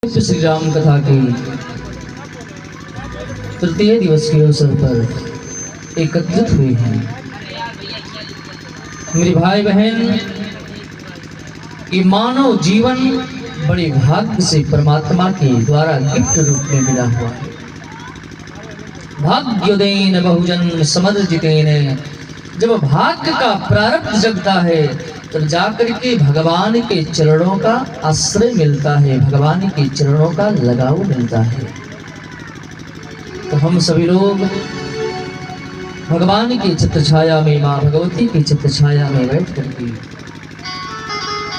श्री राम कथा के तृतीय दिवस के अवसर पर एकत्रित हुए हैं। मेरे भाई बहन, ये मानव जीवन बड़े भाग्य से परमात्मा के द्वारा गिफ्ट रूप में मिला हुआ है। भाग्योदयेन बहुजन समर्जितेन, जब भाग्य का प्रारब्ध जगता है तब जाकर के भगवान के चरणों का आश्रय मिलता है, भगवान के चरणों का लगाव मिलता है। तो हम सभी लोग भगवान की छत्र छाया में, माँ भगवती की छत्र छाया में बैठ करके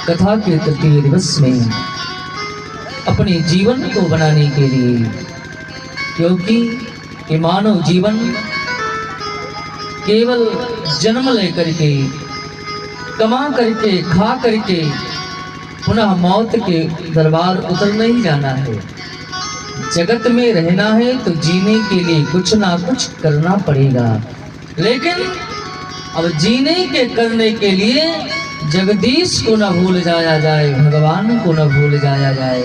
कथा के तृतीय दिवस में अपने जीवन को बनाने के लिए, क्योंकि ये मानव जीवन केवल जन्म लेकर के, कमा करके, खा करके पुनः मौत के दरबार उतर नहीं जाना है। जगत में रहना है तो जीने के लिए कुछ ना कुछ करना पड़ेगा। लेकिन अब जीने के करने के लिए जगदीश को न भूल जाया जाए, भगवान को न भूल जाया जाए।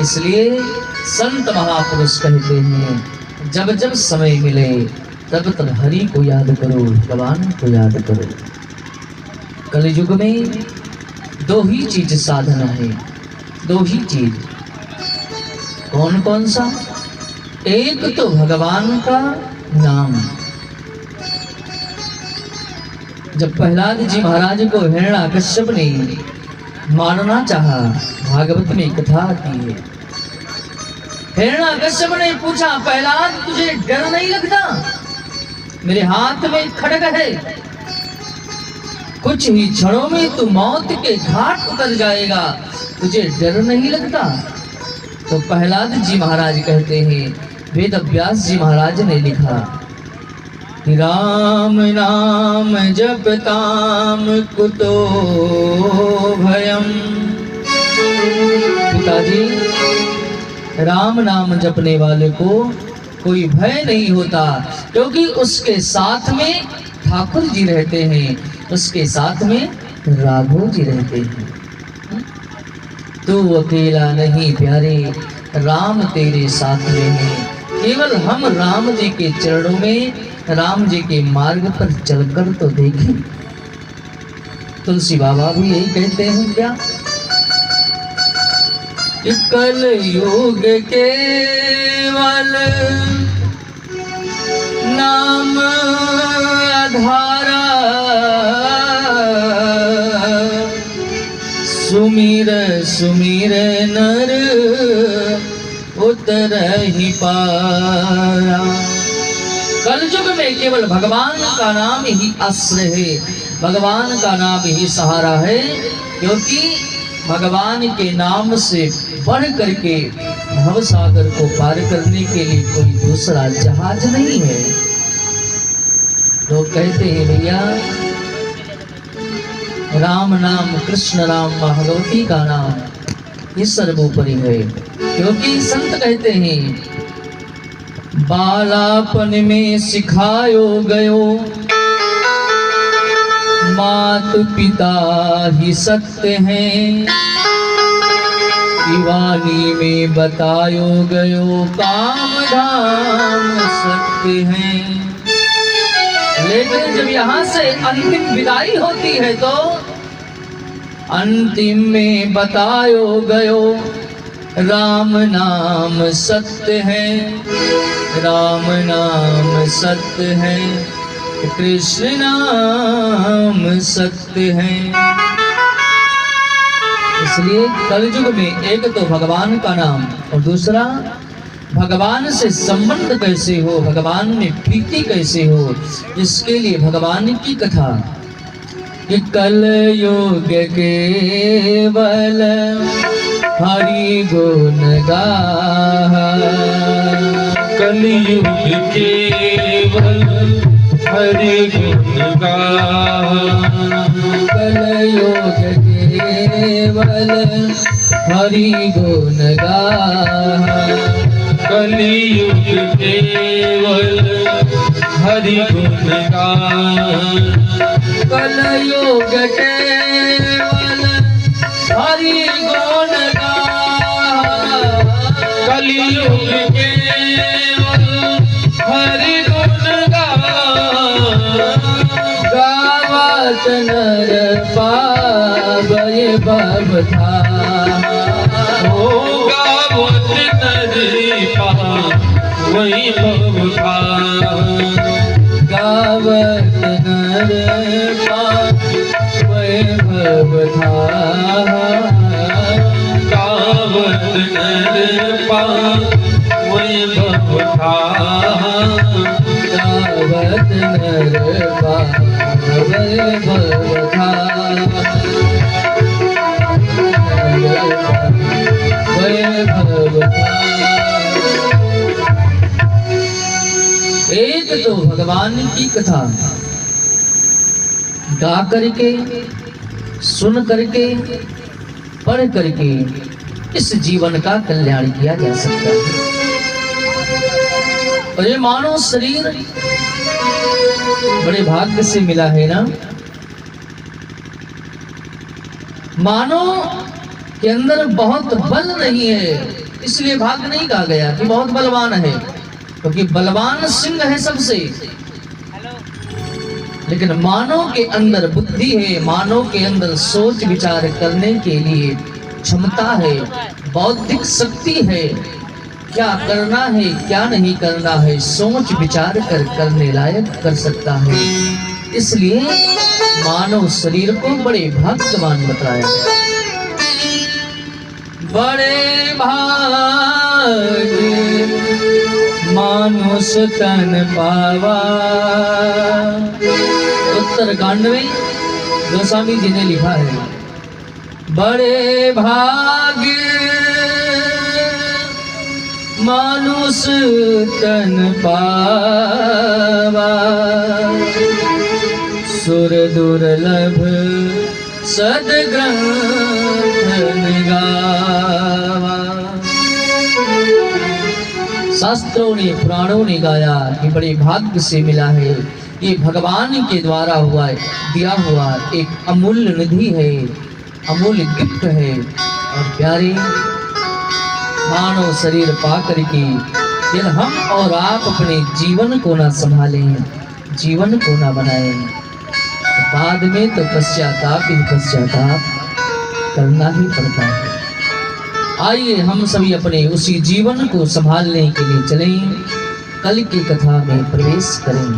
इसलिए संत महापुरुष कहते हैं, जब जब समय मिले तब तब हरि को याद करो, भगवान को याद करो। कलयुग में दो ही चीज साधन है, दो ही चीज। कौन कौन सा? एक तो भगवान का नाम। जब प्रहलाद जी महाराज को हिरण्याकश्यप ने मारना चाहा, भागवत में कथा आती है। हिरण्याकश्यप ने पूछा, प्रहलाद तुझे डर नहीं लगता? मेरे हाथ में खड्ग है, कुछ ही क्षणों में तू मौत के घाट उतर जाएगा, तुझे डर नहीं लगता? तो प्रहलाद जी महाराज कहते हैं, वेद व्यास जी महाराज ने लिखा, राम नाम जपताम कुतो भयम। पिताजी, राम नाम जपने वाले को कोई भय नहीं होता, क्योंकि उसके साथ में ठाकुर जी रहते हैं, उसके साथ में राघव जी रहते हैं। तू अकेला नहीं प्यारे, राम तेरे साथ में है। केवल हम राम जी के चरणों में, राम जी के मार्ग पर चलकर तो देखें। तुलसी बाबा भी यही कहते हैं क्या? कल युग केवल नाम आधारा, सुमिर सुमिर नर उतर ही पारा। कलयुग में केवल भगवान का नाम ही आश्रय है, भगवान का नाम ही सहारा है, क्योंकि भगवान के नाम से बढ़ करके भवसागर को पार करने के लिए कोई दूसरा जहाज नहीं है। लोग कहते हैं भैया, राम नाम, कृष्ण नाम, भगवती का नाम ये सर्वोपरि है। क्योंकि संत कहते हैं, बालापन में सिखायो गयो, मात पिता ही सत्य हैं, दीवानी में बतायो गयो, काम धाम सत्य हैं। लेकिन जब यहाँ से अंतिम विदाई होती है तो अंतिम में बतायो गयो, राम नाम सत्य है, राम नाम सत्य है, कृष्ण नाम सत्य है। इसलिए कलयुग में एक तो भगवान का नाम और दूसरा भगवान से संबंध कैसे हो, भगवान में प्रीति कैसे हो, इसके लिए भगवान की कथा। कि कलयुग केवल हरि गुण गाहा, कलयुग केवल हरि गुण गाहा, कलयुग केवल हरि गुण गाहा, कलयुग केवल हरि गुण गाहा, कलयुग केवल हरि गुण गाहा। कलियुग केवल हरि गुण गावत नर पावै भवधाम। हो गावत नर पावै भवधाम। गावत नर पावै भवधाम। गावत नर पावै भवधाम। गावत नर पावै भवधाम। एक तो भगवान की कथा गा करके, सुन करके, पढ़ करके इस जीवन का कल्याण किया जा सकता है। और ये मानव शरीर बड़े भाग्य से मिला है ना। मानव के अंदर बहुत बल नहीं है, इसलिए भाग्य नहीं कहा गया कि बहुत बलवान है, क्योंकि बलवान सिंह है सबसे। लेकिन मानव के अंदर बुद्धि है, मानव के अंदर सोच विचार करने के लिए क्षमता है, बौद्धिक शक्ति है, क्या करना है क्या नहीं करना है सोच विचार कर करने लायक कर सकता है। इसलिए मानव शरीर को बड़े भाग्यवान बताया है। बड़े भाग्य मानुष तन पावा। उत्तरकांड में गोस्वामी जी ने लिखा है, बड़े भाग्य मानुष तन पावा। सुर दुर्लभ सद्ग्रंथ गावा। शास्त्रों ने पुराणों ने गाया कि बड़े भाग्य से मिला है, ये भगवान के द्वारा हुआ दिया हुआ एक अमूल्य निधि है, अमूल्य गिफ्ट है। और प्यारे मानव शरीर पा करके यदि हम और आप अपने जीवन को ना संभालें, जीवन को ना बनाएं, तो बाद में तो पश्चाताप ही पश्चाताप करना ही पड़ता है। आइए हम सभी अपने उसी जीवन को संभालने के लिए चलें, कल की कथा में प्रवेश करें।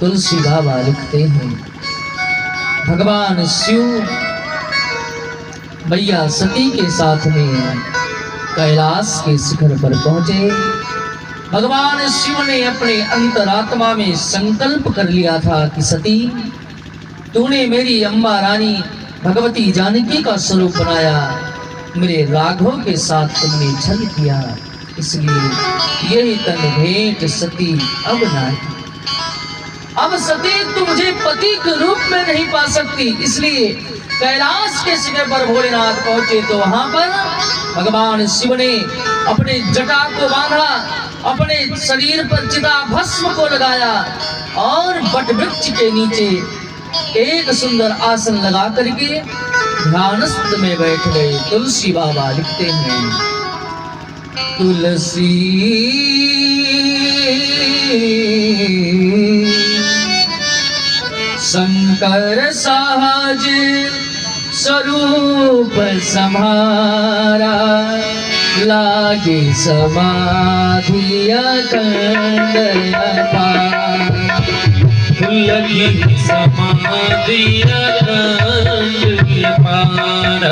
तुलसी बाबा लिखते हैं, भगवान शिव मैया सती के साथ में कैलाश के शिखर पर पहुंचे। भगवान शिव ने अपने अंतरात्मा में संकल्प कर लिया था कि सती, तूने मेरी अम्बा रानी भगवती जानकी का स्वरूप बनाया, मेरे राघव के साथ तुमने छल किया, इसलिए यही तन भेंट सती अब नहीं। अब सती तू मुझे पति के रूप में नहीं पा सकती, इसलिए कैलाश के शिखर पर भोलेनाथ पहुंचे तो वहां पर भगवान शिव ने अपने जटा को बांधा, अपने शरीर पर चिता भस्म को लगाया और वट वृक्ष के नीचे एक सुंदर आसन लगा करके ध्यानस्थ में बैठ गए। तुलसी बाबा लिखते हैं, तुलसी शंकर सहज स्वरूप सम्हारा, लागे समाधि अखंड अपार। लगी समाधि अखंड अपार।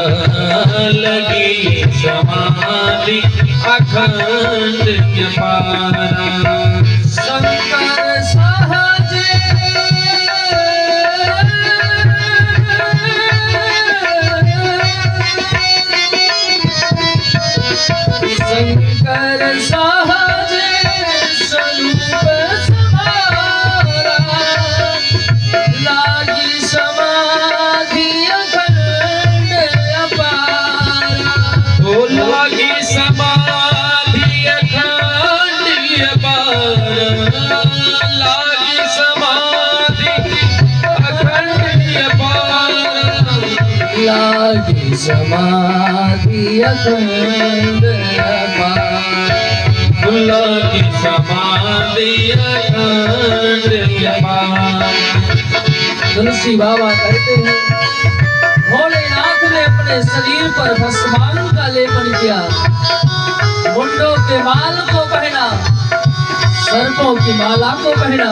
लगी समाधि अखंड अपार। शंकर सहज शंकर सहज स्वरूप सम्हारा, लागी समाधि अखंड अपार। लागी समाधि अखंड अपार। लागी समाधि अखंड अपार। लागी समाधि अखंड अपार। अखंड अपार। तुलसी बाबा कहते हैं भोलेनाथ ने अपने शरीर पर भस्मान का लेपन किया, मुंडों के बाल को पहना, सर्पों की माला को पहना,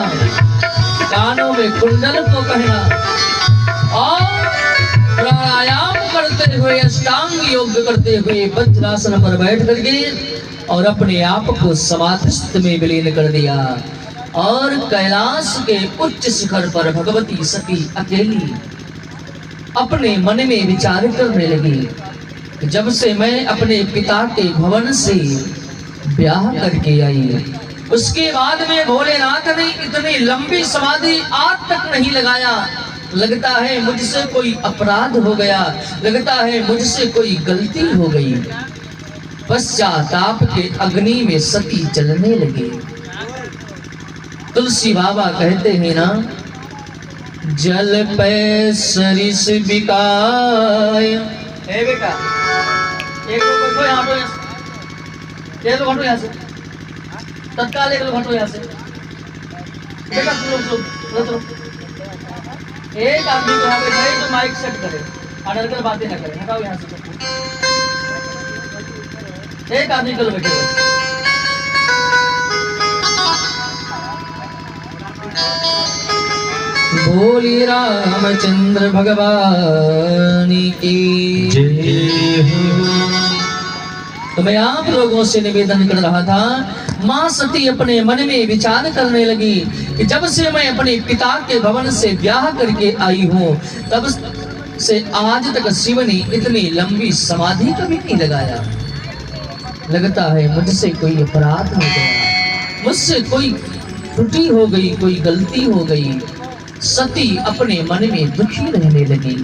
कानों में कुंडल को पहना और प्राणायाम करते हुए अष्टांग योग करते हुए वज्रासन पर बैठ करके और अपने आप को समाधिस्थ में विलीन कर दिया। और कैलाश के उच्च शिखर पर भगवती सती अकेली अपने मन में विचार करने लगी, जब से मैं अपने पिता के भवन से ब्याह करके आई, उसके बाद में भोलेनाथ ने इतनी लंबी समाधि आज तक नहीं लगाया। लगता है मुझसे कोई अपराध हो गया, लगता है मुझसे कोई गलती हो गई। पश्चाताप के अग्नि में सती जलने लगी। तुलसी बाबा कहते हैं ना, जल पे सरिस बिकाय। ए बेटा एक लोग बैठो यहाँ पे, ये लोग हटो यहाँ से, तत्काल एक लोग हटो यहाँ से। बेटा सुनो सुनो, एक आदमी को यहाँ पे खड़े जो माइक सेट करे, अडर बातें ना करे, हटाओ यहाँ से। एक आदमी को बैठे बोली रामचंद्र भगवान की जय हो। तो मैं आप लोगों से निवेदन कर रहा था, माँ सती अपने मन में विचार करने लगी कि जब से मैं अपने पिता के भवन से ब्याह करके आई हूँ, तब से आज तक शिव ने इतनी लंबी समाधि कभी नहीं लगाया। लगता है मुझसे कोई अपराध हो गया, मुझसे कोई त्रुटि हो गई, कोई गलती हो गई। सती अपने मन में दुखी रहने लगी।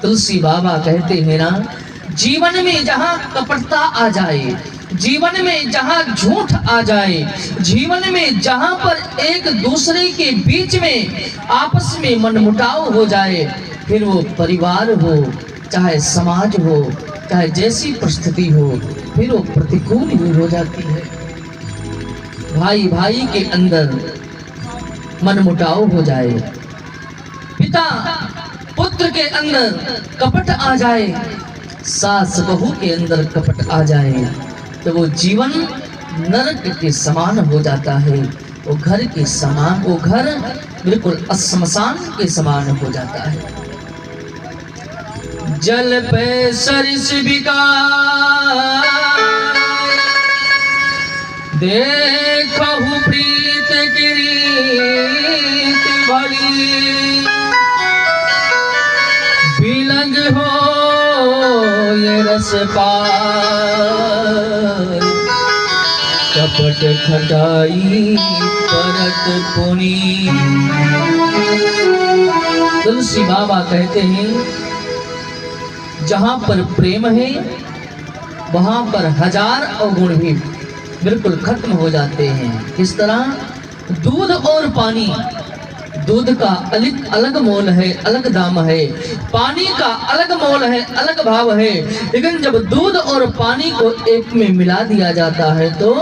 तुलसी बाबा कहते हैं ना, जीवन में जहाँ कपटता आ जाए, जीवन में जहाँ झूठ आ जाए, जीवन में जहाँ पर एक दूसरे के बीच में आपस में मनमुटाव हो जाए, फिर वो परिवार हो, चाहे समाज हो, चाहे जैसी परिस्थिति हो, फिर वो प्रतिकूल ही हो जाती है। भाई भाई के अंदर मनमुटाव हो जाए, पिता पुत्र के अंदर कपट आ जाए, सास बहू के अंदर कपट आ जाए, तो वो जीवन नरक के समान हो जाता है। वो घर के समान, वो घर बिल्कुल श्मशान के समान हो जाता है। जल पे सरिस बिकाय, देखहु प्रीत गिरीत भली, बिलग हो ये रस पार, कपट खटाई परत पुनी। तुलसी बाबा कहते हैं, जहां पर प्रेम है वहां पर हजार अवगुण भी बिल्कुल खत्म हो जाते हैं। किस तरह? दूध और पानी, दूध का अलग मोल है, अलग दाम है, पानी का अलग मोल है, अलग भाव है, लेकिन जब दूध और पानी को एक में मिला दिया जाता है तो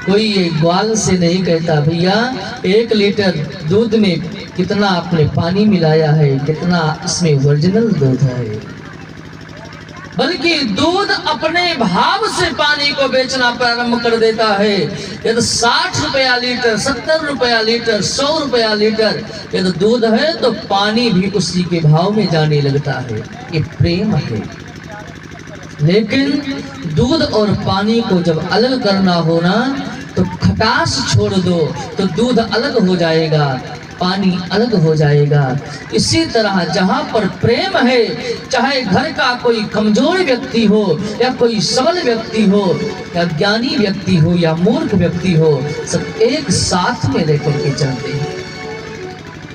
कोई ये ग्वाल से नहीं कहता भैया 1 लीटर दूध में कितना आपने पानी मिलाया है, कितना इसमें ओरिजिनल दूध है। बल्कि दूध अपने भाव से पानी को बेचना प्रारंभ कर देता है। यदि 60 रुपया लीटर, 70 रुपया लीटर, 100 रुपया लीटर यदि दूध है तो पानी भी उसी के भाव में जाने लगता है। ये प्रेम है। लेकिन दूध और पानी को जब अलग करना हो ना, तो खटास छोड़ दो तो दूध अलग हो जाएगा, पानी अलग हो जाएगा। इसी तरह जहाँ पर प्रेम है, चाहे घर का कोई कमजोर व्यक्ति हो या कोई सबल व्यक्ति हो या ज्ञानी व्यक्ति हो या मूर्ख व्यक्ति हो, सब एक साथ में रहकर के चलते हैं।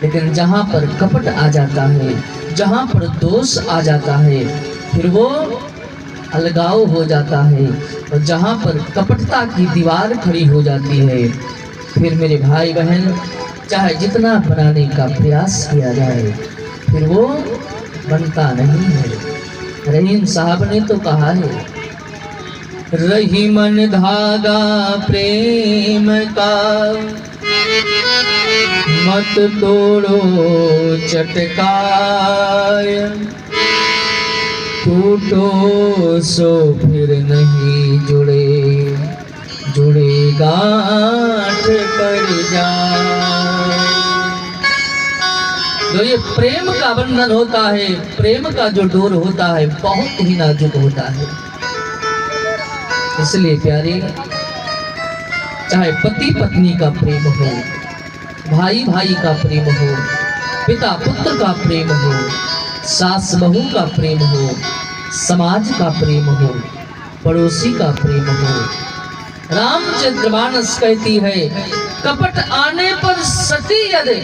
लेकिन जहाँ पर कपट आ जाता है, जहाँ पर दोष आ जाता है, फिर वो अलगाव हो जाता है। और जहाँ पर कपटता की दीवार खड़ी हो जाती है, फिर मेरे भाई बहन चाहे जितना बनाने का प्रयास किया जाए, फिर वो बनता नहीं है। रहीम साहब ने तो कहा है, रही मन धागा प्रेम का, मत तोड़ो चटकाय, टूटो सो फिर नहीं जुड़े, जुड़े गांठ पड़ जाए। जो ये प्रेम का बंधन होता है, प्रेम का जो डोर होता है, बहुत ही नाजुक होता है। इसलिए प्यारे, चाहे पति पत्नी का प्रेम हो, भाई भाई का प्रेम हो, पिता पुत्र का प्रेम हो, सास बहू का प्रेम हो, समाज का प्रेम हो, पड़ोसी का प्रेम हो, रामचंद्रमानस कहती है, कपट आने पर सती यदि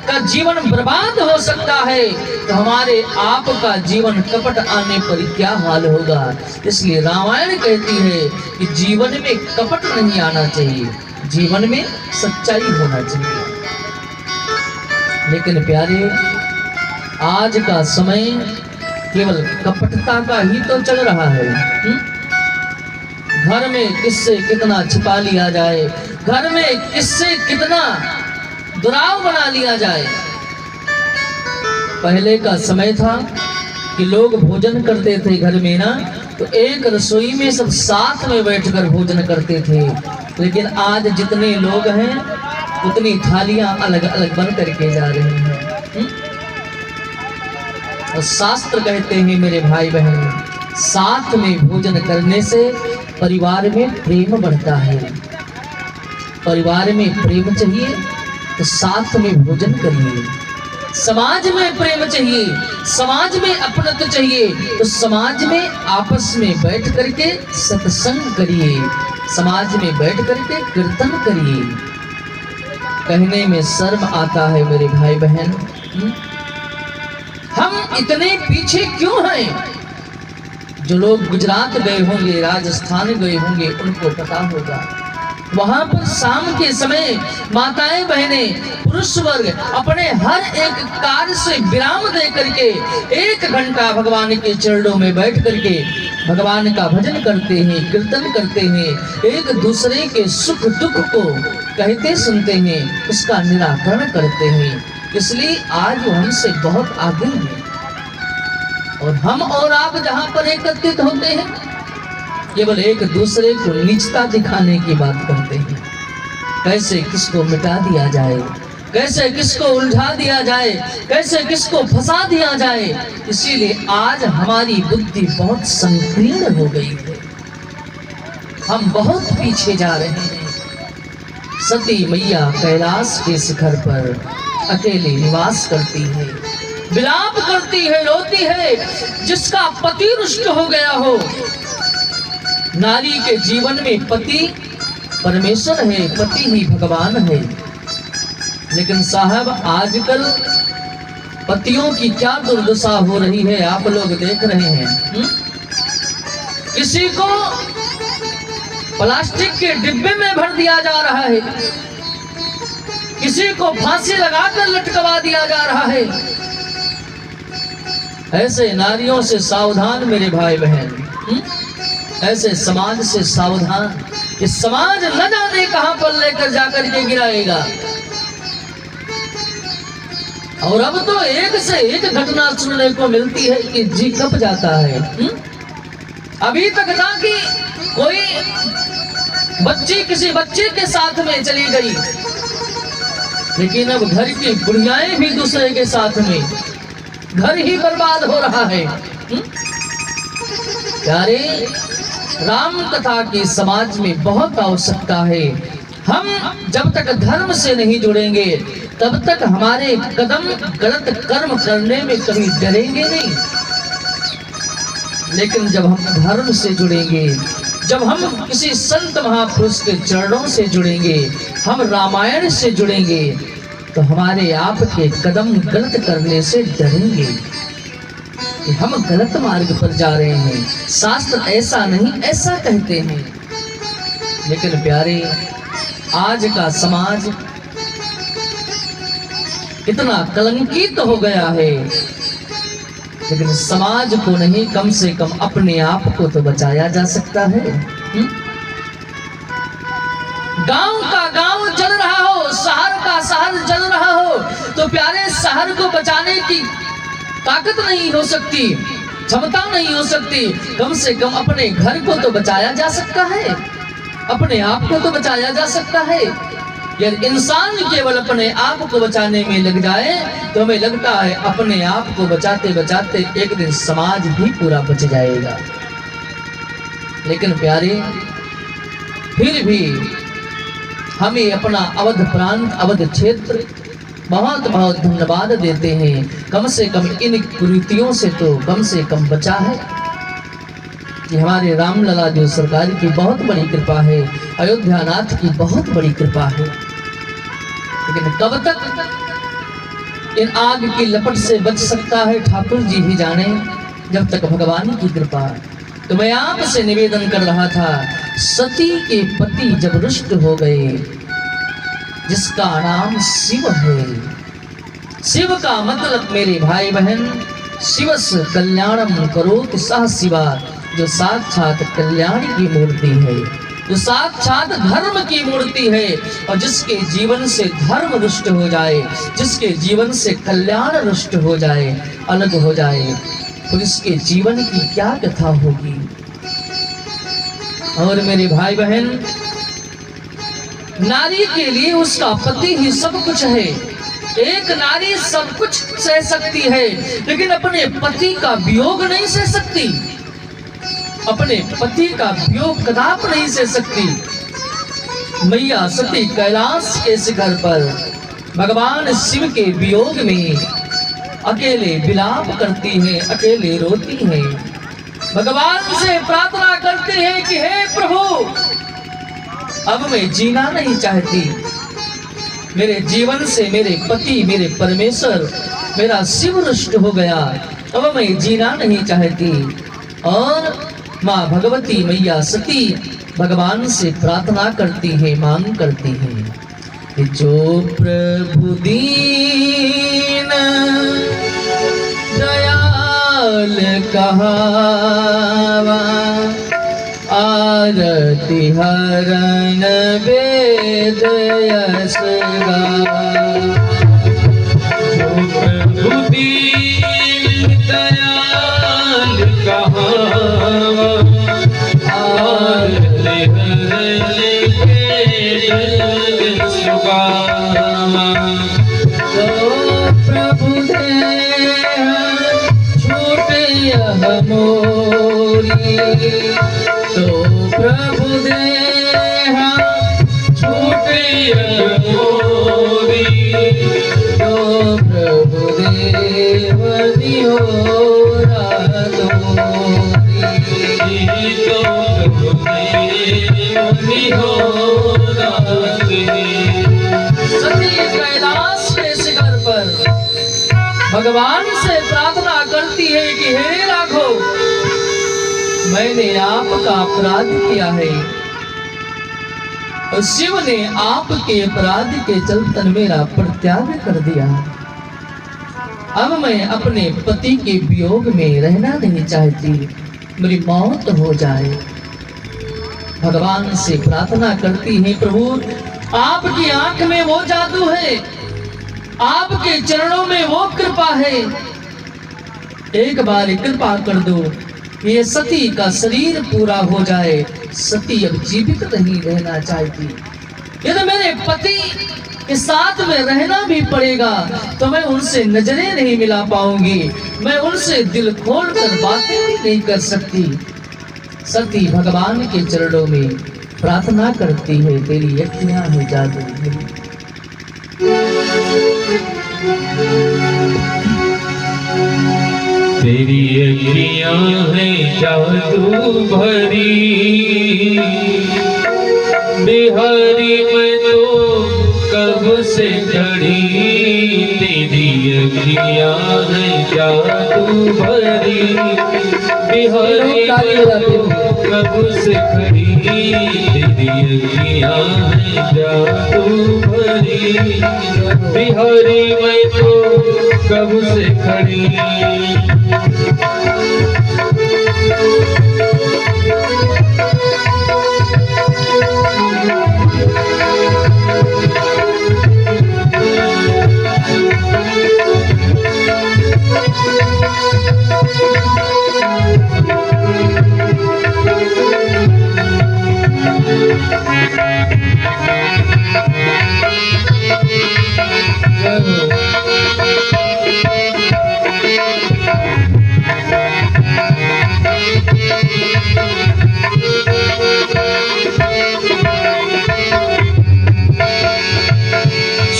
का जीवन बर्बाद हो सकता है, तो हमारे आप का जीवन कपट आने पर क्या हाल होगा। इसलिए रामायण कहती है कि जीवन में कपट नहीं आना चाहिए, जीवन में सच्चाई होना चाहिए। लेकिन प्यारे, आज का समय केवल कपटता का ही तो चल रहा है। घर में किससे कितना छिपा लिया जाए, घर में किससे कितना दुराव बना लिया जाए। पहले का समय था कि लोग भोजन करते थे घर में ना, तो एक रसोई में सब साथ में बैठकर भोजन करते थे। लेकिन आज जितने लोग हैं उतनी थालियां अलग अलग बन करके जा रही हैं। और शास्त्र कहते हैं मेरे भाई बहन, साथ में भोजन करने से परिवार में प्रेम बढ़ता है। परिवार में प्रेम चाहिए तो साथ में भोजन करिए। समाज में प्रेम चाहिए, समाज में अपनत्व चाहिए, तो समाज में आपस में बैठ करके सत्संग करिए, समाज में बैठ करके कीर्तन करिए। कहने में शर्म आता है मेरे भाई बहन, हम इतने पीछे क्यों हैं? जो लोग गुजरात गए होंगे, राजस्थान गए होंगे, उनको पता होगा। वहां पर शाम के समय माताएं बहनें पुरुष वर्ग अपने हर एक कार्य से विराम दे करके 1 घंटा भगवान के चरणों में बैठ करके भगवान का भजन करते हैं, कीर्तन करते हैं, एक दूसरे के सुख दुख को कहते सुनते हैं, उसका निराकरण करते हैं। इसलिए आज वो हमसे बहुत आगे हैं। और हम और आप जहां पर एकत्रित होते हैं, केवल एक दूसरे को नीचता दिखाने की बात करते हैं। कैसे किसको मिटा दिया जाए, कैसे किसको उलझा दिया जाए, कैसे किसको फंसा दिया जाए। इसीलिए आज हमारी बुद्धि बहुत संकीर्ण हो गई है, हम बहुत पीछे जा रहे हैं। सती मैया कैलाश के शिखर पर अकेले निवास करती है, विलाप करती है, रोती है। जिसका पति रुष्ट हो गया हो, नारी के जीवन में पति परमेश्वर है, पति ही भगवान है। लेकिन साहब, आजकल पतियों की क्या दुर्दशा हो रही है, आप लोग देख रहे हैं। किसी को प्लास्टिक के डिब्बे में भर दिया जा रहा है, किसी को फांसी लगाकर लटकवा दिया जा रहा है। ऐसे नारियों से सावधान मेरे भाई बहन, ऐसे समाज से सावधान। ये समाज न जाने कहां पर लेकर जाकर के गिराएगा। और अब तो एक से एक घटना सुनने को मिलती है कि जी कब जाता है। अभी तक ना कि कोई बच्ची किसी बच्चे के साथ में चली गई, लेकिन अब घर की बुढ़ियाएं भी दूसरे के साथ में, घर ही बर्बाद हो रहा है। प्यारे, राम कथा की समाज में बहुत आवश्यकता है। हम जब तक धर्म से नहीं जुड़ेंगे तब तक हमारे कदम गलत कर्म करने में कभी डरेंगे नहीं। लेकिन जब हम धर्म से जुड़ेंगे, जब हम किसी संत महापुरुष के चरणों से जुड़ेंगे, हम रामायण से जुड़ेंगे, तो हमारे आप के कदम गलत करने से डरेंगे कि हम गलत मार्ग पर जा रहे हैं। शास्त्र ऐसा नहीं, ऐसा कहते हैं। लेकिन प्यारे, आज का समाज इतना कलंकित हो गया है, लेकिन समाज को नहीं, कम से कम अपने आप को तो बचाया जा सकता है। गांव का गांव जल रहा हो, शहर का शहर जल रहा हो, तो प्यारे शहर को बचाने की ताकत नहीं हो सकती, क्षमता नहीं हो सकती। कम से कम अपने घर को तो बचाया जा सकता है, अपने आप को तो बचाया जा सकता है। यदि इंसान केवल अपने आप को बचाने में लग जाए तो हमें लगता है अपने आप को बचाते बचाते एक दिन समाज भी पूरा बच जाएगा। लेकिन प्यारे, फिर भी हमें अपना अवध प्रांत, अवध क्षेत्र बहुत बहुत धन्यवाद देते हैं। कम से कम इन कुरीतियों से तो कम से कम बचा है। कि हमारे रामलला जो सरकार की बहुत बड़ी कृपा है, अयोध्यानाथ की बहुत बड़ी कृपा है। लेकिन कब तक इन आग की लपट से बच सकता है ठाकुर जी ही जाने, जब तक भगवान की कृपा। तो मैं आपसे निवेदन कर रहा था, सती के पति जब रुष्ट हो गए, जिसका नाम शिव है। शिव का मतलब मेरे भाई बहन, शिवस कल्याणम करोति सह शिवा, जो साक्षात कल्याण की मूर्ति है, जो साक्षात धर्म की मूर्ति है। और जिसके जीवन से धर्म रुष्ट हो जाए, जिसके जीवन से कल्याण रुष्ट हो जाए, अलग हो जाए, तो इसके जीवन की क्या कथा होगी। और मेरे भाई बहन, नारी के लिए उसका पति ही सब कुछ है। एक नारी सब कुछ सह सकती है, लेकिन अपने पति का वियोग नहीं सह सकती, अपने पति का वियोग कदाप नहीं सह सकती। मैया सती कैलाश के शिखर पर भगवान शिव के वियोग में अकेले विलाप करती है, अकेले रोती है, भगवान से प्रार्थना करते हैं कि हे प्रभु, अब मैं जीना नहीं चाहती, मेरे जीवन से मेरे पति, मेरे परमेश्वर, मेरा शिव रुष्ट हो गया, अब मैं जीना नहीं चाहती। और माँ भगवती मैया सती भगवान से प्रार्थना करती है, मांग करती है कि जो प्रभु दीन दयाल कहावा, आरती हरण वेद यश गावा। जो प्रभु दीन दयाल कहावा, आरती हरण वेद यश गावा। जो प्रभु देह छूटे यह मोरी, तो प्रभु देह छूटे मोरी, तो प्रभु देव निहोरा तोरी। तो प्रभु देव निहोरा तोरी। सती कैलाश के शिखर पर भगवान से प्रार्थना करती है कि हे राघो, मैंने आपका अपराध किया है और शिव ने आपके अपराध के चलते मेरा परित्याग कर दिया। अब मैं अपने पति के वियोग में रहना नहीं चाहती, मेरी मौत हो जाए। भगवान से प्रार्थना करती है, प्रभु आपकी आंख में वो जादू है, आपके चरणों में वो कृपा है, एक बार कृपा कर दो, ये सती का शरीर पूरा हो जाए। सती अब जीवित नहीं रहना चाहती। यदि मेरे पति के साथ में रहना भी पड़ेगा तो मैं उनसे नजरें नहीं मिला पाऊंगी, मैं उनसे दिल खोल कर बातें भी नहीं कर सकती। सती भगवान के चरणों में प्रार्थना करती है, तेरी अखियां है जादू। तेरी अखियां हैं जादू भरी, बिहारी मैं तो कब से खड़ी। तेरी अखियां हैं जादू भरी, बिहारी मैं तो कब से खड़ी। तेरी अखियां हैं जादू भरी, बिहारी मैं तो कब से खड़ी।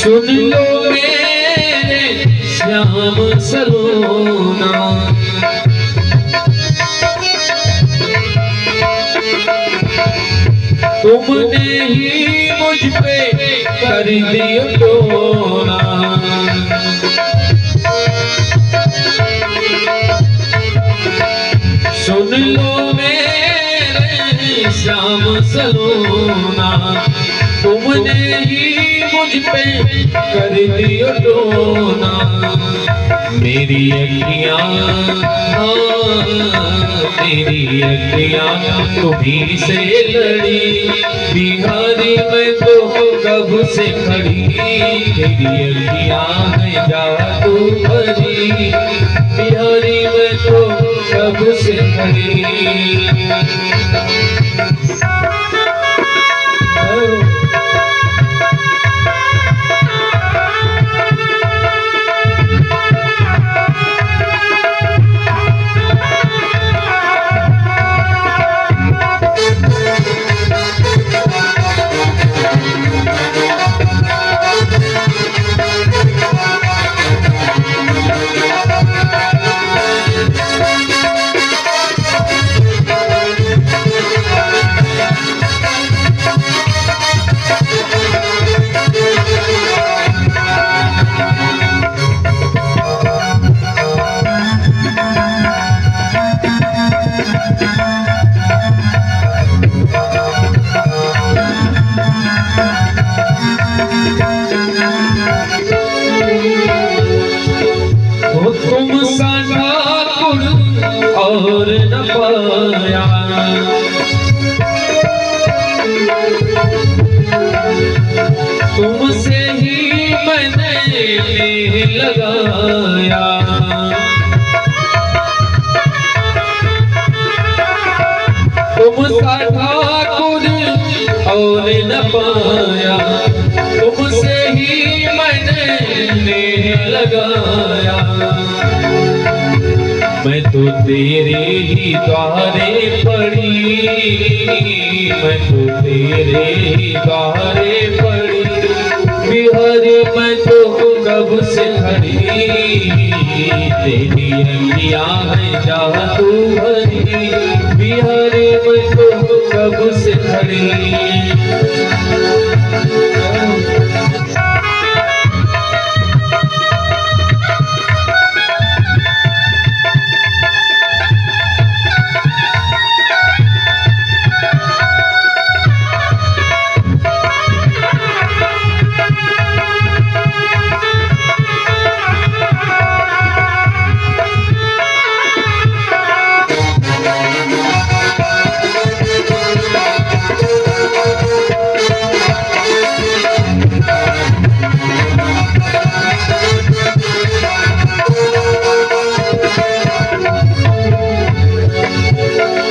सुन लो मेरे श्याम सलोना, तुमने ही मुझ पे कर दिया टोना। सुन लो मेरे श्याम सलोना, तुमने ही मुझ पे कर दिया टोना। मेरी अखियाँ मेरी अखियाँ तुम्हीं से लड़ी, बिहारी मैं तो कब से खड़ी। मेरी अखियाँ है जादू भरी, बिहारी मैं तो कब से खड़ी। तुम सा ठाकुर और न पाया, तुमसे ही मैंने लगाया। तुम सा ठाकुर और न पाया, तुमसे ही मैंने लगाया। मैं तो तेरे ही द्वारे पड़ी, मैं तो तेरे ही द्वारे पड़ी। बिहारी मैं तो कब से खड़ी, तेरी अखियाँ है जादू भरी। बिहारी मैं तो कब से खड़ी।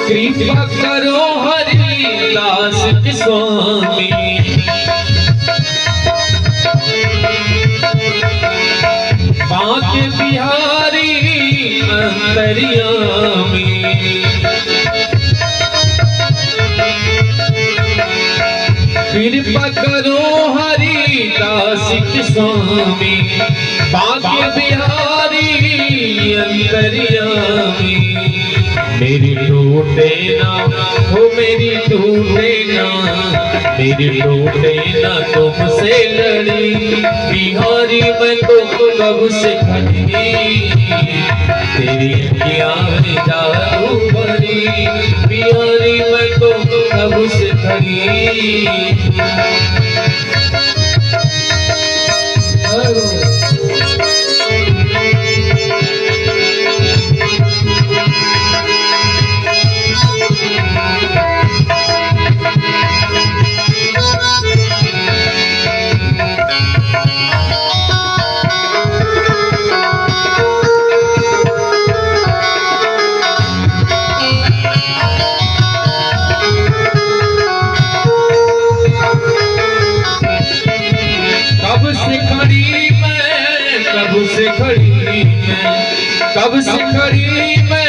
कृपा करो हरिदास स्वामी, बांके बिहारी अंतर्यामी। कृपा करो हरिदास स्वामी, बांके बिहारी अंतर्यामी। मेरी टूटे ना हो मेरी टूटे ना, मेरी टूटे ना तुमसे लड़ी। बिहारी मैं तो कब से खड़ी, तेरी अखियाँ है जादू भरी। बिहारी मैं तो कब से खड़ी। कब से खड़ी मैं,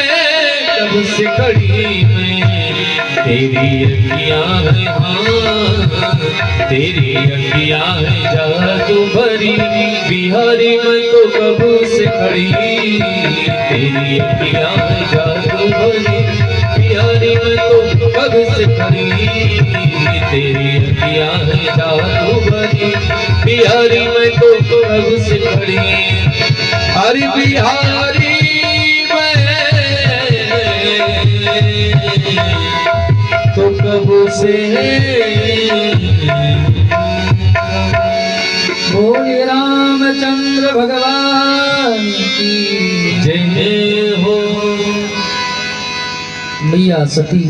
कब से खड़ी मैं। तेरी अखियां है हाँ, तेरी अखियां है जादू भरी, बिहारी मैं तो कब से खड़ी। तेरी अखियां है जादू भरी, बिहारी मैं तो कब से खड़ी। तेरी अखियां है जादू भरी, बिहारी मैं तो कब से खड़ी। अरे बिहारी तो कब से बोले रामचंद्र भगवान की जय हो। मैया सती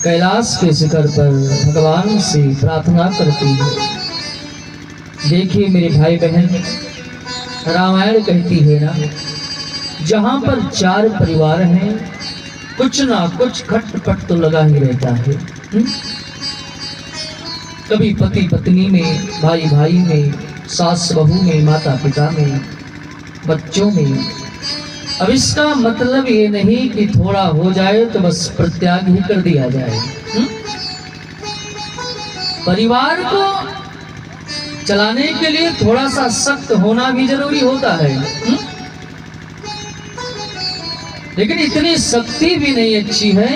कैलाश के शिखर पर भगवान से प्रार्थना करती है। देखिए मेरे भाई बहन, रामायण कहती है ना, जहाँ पर 4 परिवार हैं कुछ ना कुछ खटपट तो लगा ही रहता है। कभी पति पत्नी में, भाई भाई में, सास बहू में, माता पिता में, बच्चों में। अब इसका मतलब ये नहीं कि थोड़ा हो जाए तो बस परित्याग ही कर दिया जाए। परिवार को चलाने के लिए थोड़ा सा सख्त होना भी जरूरी होता है। लेकिन इतनी सख्ती भी नहीं अच्छी है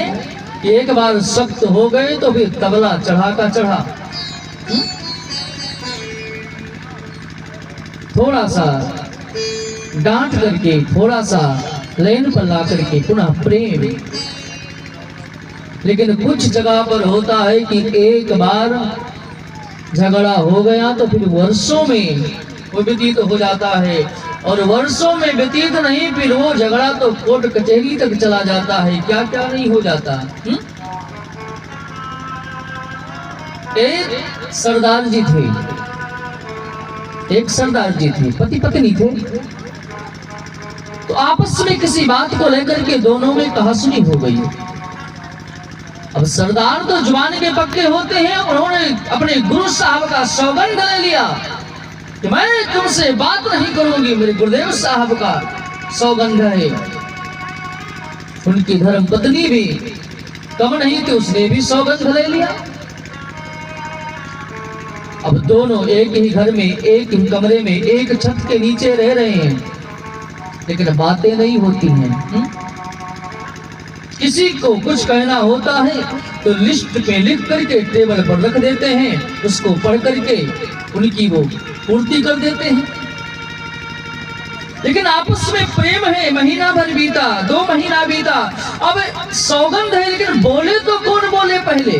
कि एक बार सख्त हो गए तो फिर तबला चढ़ा का चढ़ा। थोड़ा सा डांट करके, थोड़ा सा लाइन पर ला करके पुनः प्रेम। लेकिन कुछ जगह पर होता है कि एक बार झगड़ा हो गया तो फिर वर्षों में वो व्यतीत हो जाता है, और वर्षों में व्यतीत नहीं, फिर वो झगड़ा तो कोर्ट कचहरी तक चला जाता है। क्या क्या नहीं हो जाता। एक सरदार जी थे, एक सरदार जी थे, पति पत्नी थे। तो आपस में किसी बात को लेकर के दोनों में कहासुनी हो गई। अब सरदार तो जुबान के पक्के होते हैं, उन्होंने अपने गुरु साहब का सौगंध ले लिया कि मैं तुमसे बात नहीं करूंगी। मेरे गुरुदेव साहब का सौगंध है। उनकी धर्म पत्नी भी कम नहीं थी, उसने भी सौगंध ले लिया। अब दोनों एक ही घर में, एक ही कमरे में, एक छत के नीचे रह रहे हैं, लेकिन बातें नहीं होती हैं। किसी को कुछ कहना होता है तो लिस्ट पे लिख करके टेबल पर रख देते हैं, उसको पढ़ करके उनकी वो पूर्ति कर देते हैं। लेकिन आपस में प्रेम है। महीना भर बीता, 2 महीना बीता, अब सौगंध है, लेकिन बोले तो कौन बोले पहले?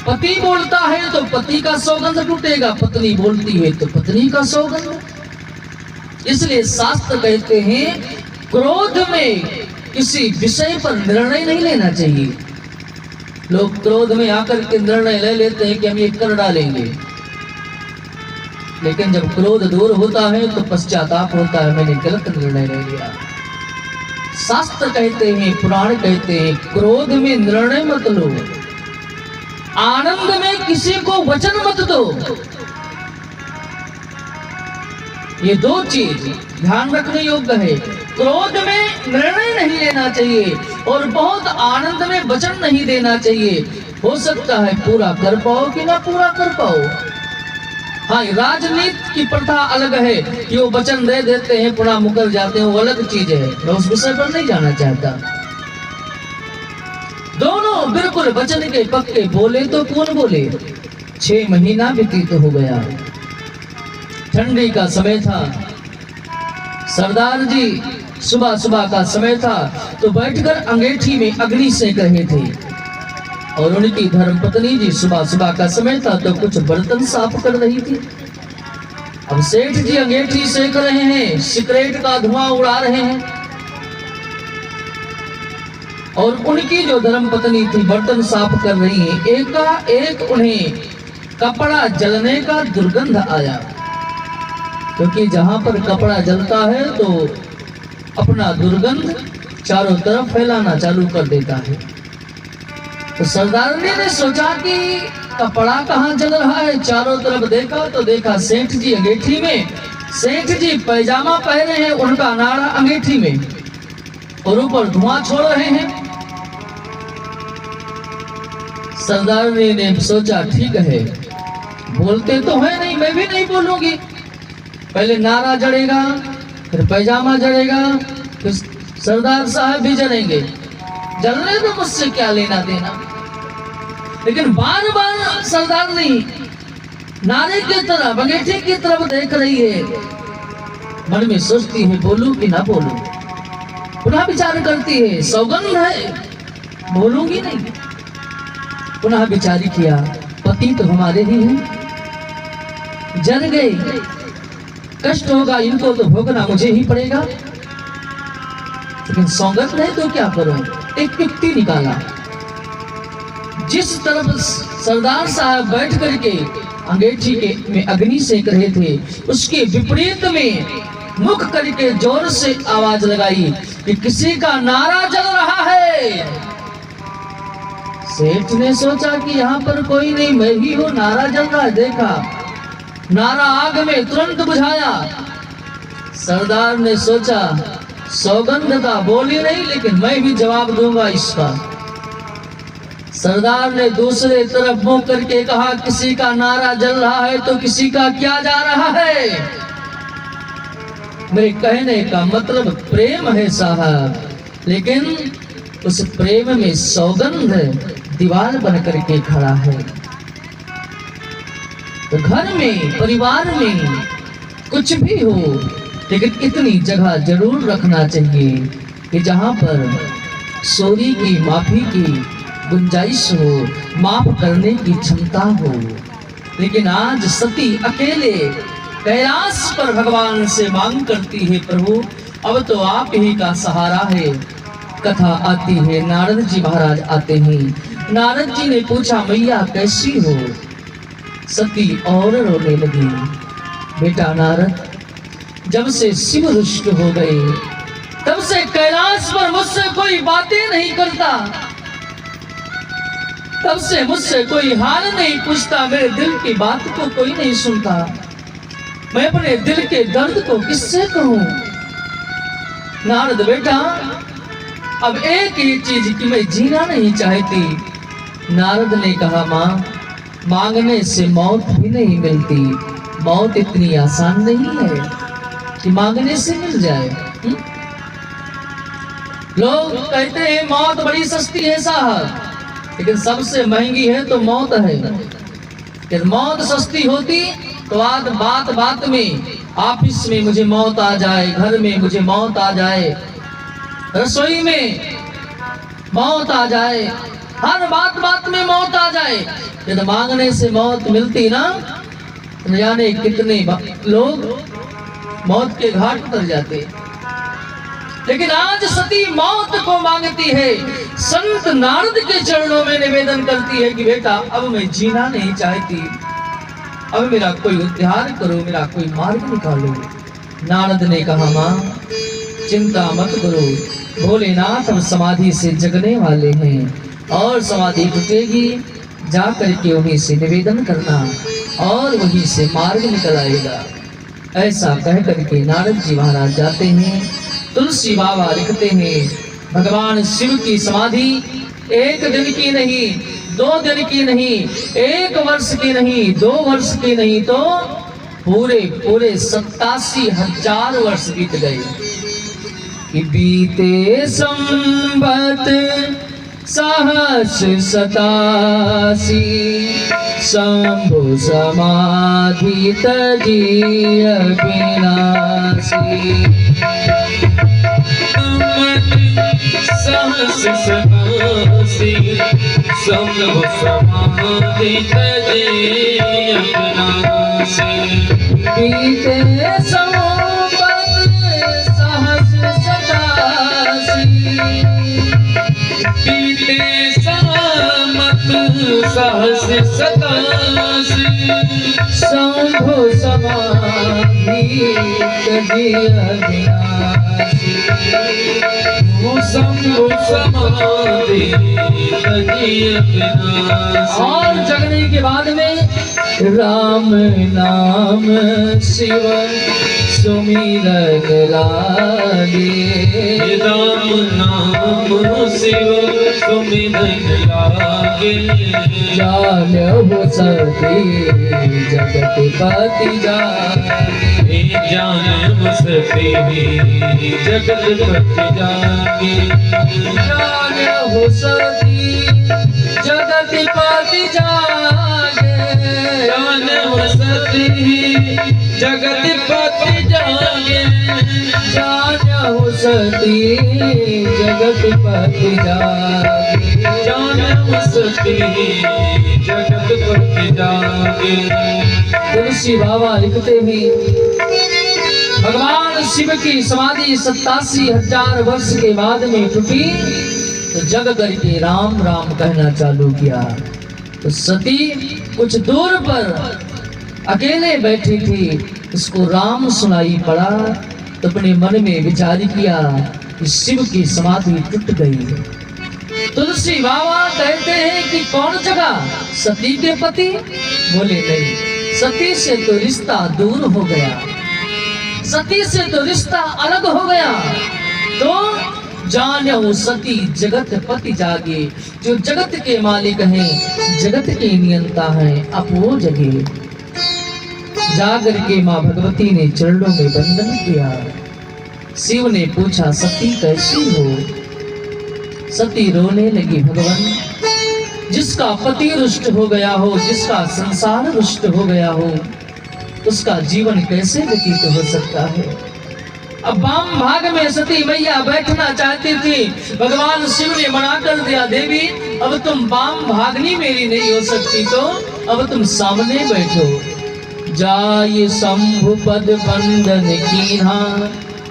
पति बोलता है तो पति का सौगंध टूटेगा, पत्नी बोलती है तो पत्नी का सौगंध। इसलिए शास्त्र कहते हैं क्रोध में किसी विषय पर निर्णय नहीं लेना चाहिए। लोग क्रोध में आकर के निर्णय ले लेते हैं कि हम ये कर डालेंगे, लेकिन जब क्रोध दूर होता है तो पश्चाताप होता है, मैंने गलत निर्णय ले लिया। शास्त्र कहते हैं, पुराण कहते हैं, क्रोध में निर्णय मत लो, आनंद में किसी को वचन मत दो। ये 2 चीज ध्यान रखने योग्य है। क्रोध में निर्णय नहीं लेना चाहिए और बहुत आनंद में वचन नहीं देना चाहिए। हो सकता है पूरा कर पाओ कि ना पूरा कर पाओ। हाँ, राजनीति की प्रथा अलग है कि वो वचन दे देते हैं, पुनः मुकर जाते हैं, वो अलग चीज है। मैं उस विषय पर नहीं जाना चाहता। दोनों बिल्कुल वचन के पक्के। बोले तो कौन बोले। 6 महीना व्यतीत हो गया। ठंडी का समय था। सरदार जी सुबह सुबह का समय था तो बैठकर अंगीठी में अग्नि सेक रहे थे, और उनकी धर्मपत्नी जी सुबह सुबह का समय था तो कुछ बर्तन साफ कर रही थी। अब सेठ जी अंगीठी सेक रहे हैं, सिगरेट का धुआं उड़ा रहे हैं, और उनकी जो धर्मपत्नी थी बर्तन साफ कर रही है। एकाएक उन्हें कपड़ा जलने का दुर्गंध आया, क्योंकि जहां पर कपड़ा जलता है तो अपना दुर्गंध चारों तरफ फैलाना चालू कर देता है। तो सरदारनी ने सोचा कि कपड़ा कहाँ जल रहा है। चारों तरफ देखा तो देखा सेठ जी अंगीठी में। सेठ जी पैजामा पहने हैं, उनका नाड़ा अंगीठी में। और ऊपर धुआं छोड़ रहे हैं। सरदारनी ने सोचा ठीक है, बोलते तो है नहीं, मैं भी नहीं बोलूंगी। पहले नारा जड़ेगा, फिर पैजामा जड़ेगा, फिर सरदार साहब भी जलेंगे। जलने तो मुझसे क्या लेना देना। लेकिन बार बार सरदारनी नारे की तरफ, अंगीठी की तरफ देख रही है। मन में सोचती है बोलूं कि ना बोलूं। पुनः विचार करती है, सौगंध है, बोलूंगी नहीं। पुनः विचार किया, पति तो हमारे ही हैं, जल गए, कष्ट होगा, इनको तो भोगना मुझे ही पड़ेगा। लेकिन सौगंध है तो क्या करूं। एक युक्ति निकाला। जिस तरफ सरदार साहब बैठ करके अंगीठी के में अग्नि सेक रहे थे, उसके विपरीत में मुख करके जोर से आवाज लगाई कि किसी का नारा जल रहा है। सेठ ने सोचा कि यहाँ पर कोई नहीं, मैं ही हूँ, नारा जल रहा है। देखा, नारा आग में तुरंत बुझाया। सरदार ने सोचा सौगंध था, बोली नहीं, लेकिन मैं भी जवाब दूंगा इसका। सरदार ने दूसरे तरफ मुंह करके कहा, किसी का नारा जल रहा है तो किसी का क्या जा रहा है। मेरे कहने का मतलब प्रेम है साहब, लेकिन उस प्रेम में सौगंध दीवार बन करके खड़ा है। तो घर में, परिवार में कुछ भी हो, लेकिन इतनी जगह जरूर रखना चाहिए कि जहां पर सॉरी की, माफी की गुंजाइश हो, माफ करने की क्षमता हो। लेकिन आज सती अकेले कैलाश पर भगवान से मांग करती है, प्रभु अब तो आप ही का सहारा है। कथा आती है, नारद जी महाराज आते हैं। नारद जी ने पूछा, मैया कैसी हो। सती और रोने लगी। बेटा नारद, जब से शिव रुष्ट हो गए, तब से कैलाश पर मुझसे कोई बातें नहीं करता, तब से मुझसे कोई हाल नहीं पूछता, मेरे दिल की बात को कोई नहीं सुनता। मैं अपने दिल के दर्द को किससे कहूं। नारद बेटा, अब एक ही चीज की मैं जीना नहीं चाहती। नारद ने कहा, माँ, मांगने से मौत भी नहीं मिलती। मौत इतनी आसान नहीं है कि मांगने से मिल जाए। लोग कहते हैं मौत बड़ी सस्ती है साहब, लेकिन सबसे महंगी है तो मौत है। कि मौत सस्ती होती तो आज बात बात में, ऑफिस में मुझे मौत आ जाए, घर में मुझे मौत आ जाए, रसोई में मौत आ जाए, हर बात बात में मौत आ जाए। यदि मांगने से मौत मिलती ना, तो जाने कितने लोग मौत के घाट उतर जाते। लेकिन आज सती मौत को मांगती है। संत नारद के चरणों में निवेदन करती है कि बेटा अब मैं जीना नहीं चाहती, अब मेरा कोई उद्धार करो, मेरा कोई मार्ग निकालो। नारद ने कहा, माँ चिंता मत करो, भोलेनाथ अब समाधि से जगने वाले हैं और समाधि टूटेगी, जा करके उन्हीं से निवेदन करना और वहीं से मार्ग निकल आएगा। ऐसा कह करके नारद जी महाराज जाते हैं। तुलसी बाबा लिखते हैं, भगवान शिव की समाधि एक दिन की नहीं, 2 दिन की नहीं, 1 वर्ष की नहीं, 2 वर्ष की नहीं, तो पूरे 87,000 वर्ष बीत गए। कि बीते संवत सहस 87, शंभु समाधि तजी अविनाशी। सहस 87, शंभु समाधि तजी अविनाशी। बीते संवत सहस 87, बीते संवत सहस 87, शंभु समाधि तजी अविनाशी। शंभु समाधि तजी अविनाशी। और जगने के बाद में राम नाम शिव सुमिरन लागे। राम नाम शिव सुमिरन लागे। जानहु सती जगत पति जागे। जानहु सती जगत पति जागे। जानहु सती जगत पति जागे। जानहु सती जगत पति जागे। जानहु सती जगत पति जागे। जानहु सती जगत पति जागे। तुलसी बाबा लिखते हैं, भगवान शिव की समाधि 87,000 वर्ष के बाद में टूटी तो जग करके राम राम कहना चालू किया। तो सती कुछ दूर पर अकेले बैठी थी, उसको राम सुनाई पड़ा तो अपने मन में विचार किया कि शिव की समाधि टूट गई। तुलसी बाबा कहते हैं कि कौन जगा? सती के पति? बोले नहीं, सती से तो रिश्ता दूर हो गया, सती से तो रिश्ता अलग हो गया। तो जानहु सती जगत पति जागे। जो जगत के मालिक हैं, जगत के नियंता हैं, अब वो जगे। जागर के माँ भगवती ने चरणों में वंदन किया। शिव ने पूछा, सती कैसी हो? सती रोने लगी, भगवान जिसका पति रुष्ट हो गया हो, जिसका संसार रुष्ट हो गया हो, उसका जीवन कैसे व्यतीत हो सकता है? अब वाम भाग में सती मैया बैठना चाहती थी, भगवान शिव ने मना कर दिया, देवी अब तुम वाम भागनी मेरी नहीं हो सकती, तो अब तुम सामने बैठो। जाय शंभु पद बंदन कीन्हा,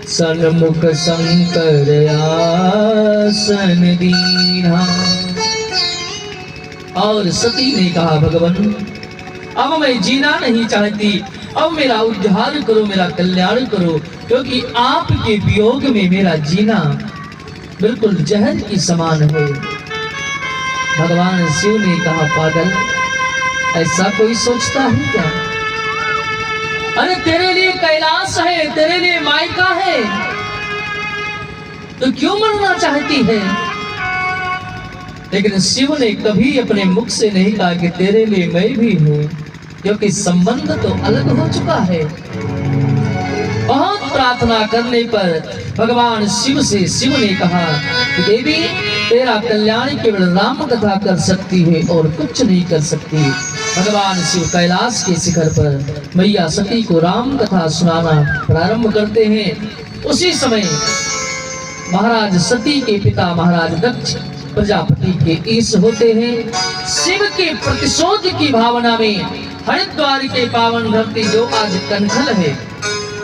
सन्मुख शंकर आसन दीन्हा। और सती ने कहा, भगवान अब मैं जीना नहीं चाहती, अब मेरा उद्धार करो, मेरा कल्याण करो, क्योंकि आपके वियोग में मेरा जीना बिल्कुल जहर की समान है। भगवान शिव ने कहा, पागल ऐसा कोई सोचता है क्या? अरे तेरे लिए कैलाश है, तेरे लिए मायका है, तो क्यों मरना चाहती है? लेकिन शिव ने कभी अपने मुख से नहीं कहा कि तेरे लिए मैं भी हूं, क्योंकि संबंध तो अलग हो चुका है। बहुत प्रार्थना करने पर भगवान शिव से शिव ने कहा कि देवी तेरा कल्याण केवल राम कथा कर सकती है और कुछ नहीं कर सकती। भगवान शिव कैलाश के शिखर पर मैया सती को राम कथा सुनाना प्रारंभ करते हैं। उसी समय महाराज सती के पिता महाराज दक्ष प्रजापति के ईश होते हैं। शिव के प्रतिशोध की भावना में हरिद्वार के पावन धरती जो आज कनखल है,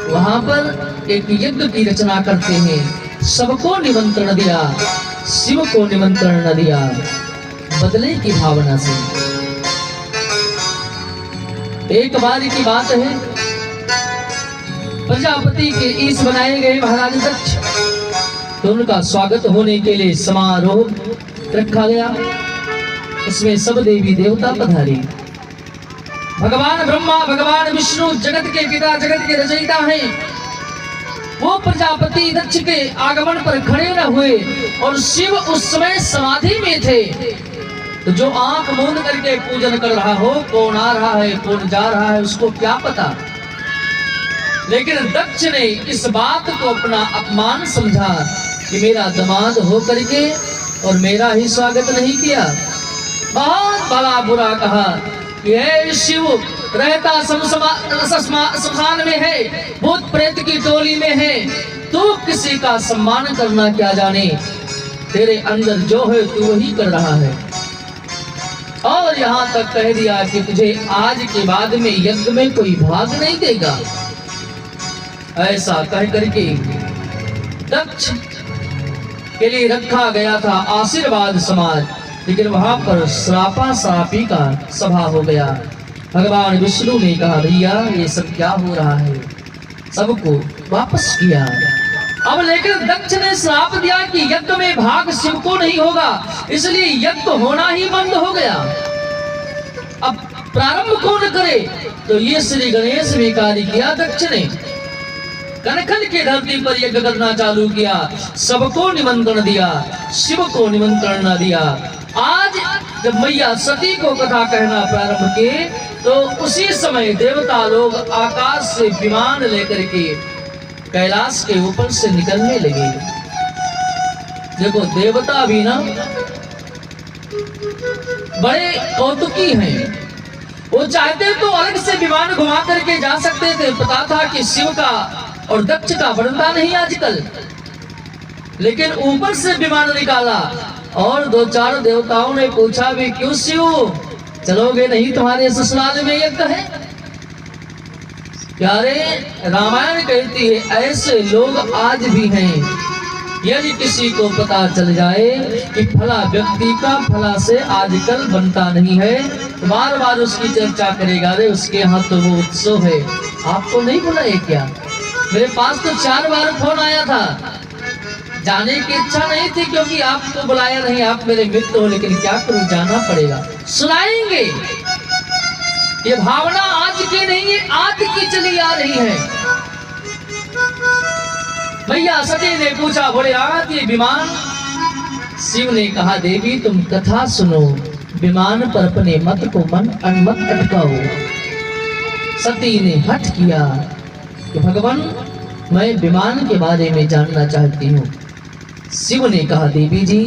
वहां पर एक यज्ञ की रचना करते हैं। सबको निमंत्रण दिया, शिव को निमंत्रण न दिया, बदले की भावना से। एक बार की बात है, प्रजापति के ईश बनाए गए महाराज दक्ष, तो उनका स्वागत होने के लिए समारोह रखा गया। उसमें सब देवी देवता पधारे। भगवान ब्रह्मा, भगवान विष्णु जगत के पिता, जगत के रचयिता हैं, वो प्रजापति दक्ष के आगमन पर खड़े न हुए और शिव उस समय समाधि में थे। तो जो आंख मूंद करके पूजन कर रहा हो, कौन आ रहा है कौन जा रहा है उसको क्या पता। लेकिन दक्ष ने इस बात को अपना अपमान समझा कि मेरा दामाद हो करके और मेरा ही स्वागत नहीं किया। बहुत बड़ा बुरा कहा कि हे शिव, रहता शमशान में है, भूत प्रेत की टोली में है, तू किसी का सम्मान करना क्या जाने, तेरे अंदर जो है तू वही कर रहा है। और यहाँ तक कह दिया कि तुझे आज के बाद में यज्ञ में कोई भाग नहीं देगा। ऐसा कह करके दक्ष के लिए रखा गया था आशीर्वाद समाज, लेकिन वहां पर श्रापा श्रापी का सभा हो गया। भगवान विष्णु ने कहा, भैया ये सब क्या हो रहा है, सबको वापस किया। अब लेकिन दक्ष ने श्राप दिया कि यज्ञ में भाग शिव को नहीं होगा, इसलिए यज्ञ होना ही बंद हो गया। अब प्रारंभ कौन करे? तो ये श्री गणेश ने कार्य किया दक्ष ने। कनखल की धरती पर यज्ञ करना चालू किया, सबको निमंत्रण दिया, शिव को निमंत्रण न दिया। आज जब मैया सती को कथा कहना प्रारंभ किए तो उसी समय देवता लोग आकाश से विमान लेकर के कैलाश के ऊपर से निकलने लगे। देखो देवता भी ना बड़े कौतुकी हैं। वो चाहते तो अलग से विमान घुमा करके जा सकते थे, पता था कि शिव का और दक्ष का बनता नहीं आजकल, लेकिन ऊपर से विमान निकाला। और दो चार देवताओं ने पूछा भी, क्यों शिव चलोगे नहीं, तुम्हारे ससुराल में यज्ञ है? प्यारे रामायण कहती है ऐसे लोग आज भी हैं। यदि किसी को पता चल जाए कि फला व्यक्ति का फला से आजकल बनता नहीं है, तो बार बार उसकी चर्चा करेगा, अरे उसके यहाँ तो वो उत्सव है, आपको नहीं बुलाए क्या? मेरे पास तो 4 बार फोन आया था, जाने की इच्छा नहीं थी क्योंकि आपको बुलाया नहीं, आप मेरे मित्र हो, लेकिन क्या करूं, जाना पड़ेगा। सुनाएंगे। ये भावना आज की नहीं है, आज की चली आ रही है। मैया सती ने पूछा, बोले आज ये विमान? शिव ने कहा, देवी तुम कथा सुनो, विमान पर अपने मत को मत अटकाओ। सती ने हठ किया कि भगवान मैं विमान के बारे में जानना चाहती हूँ। शिव ने कहा, देवी जी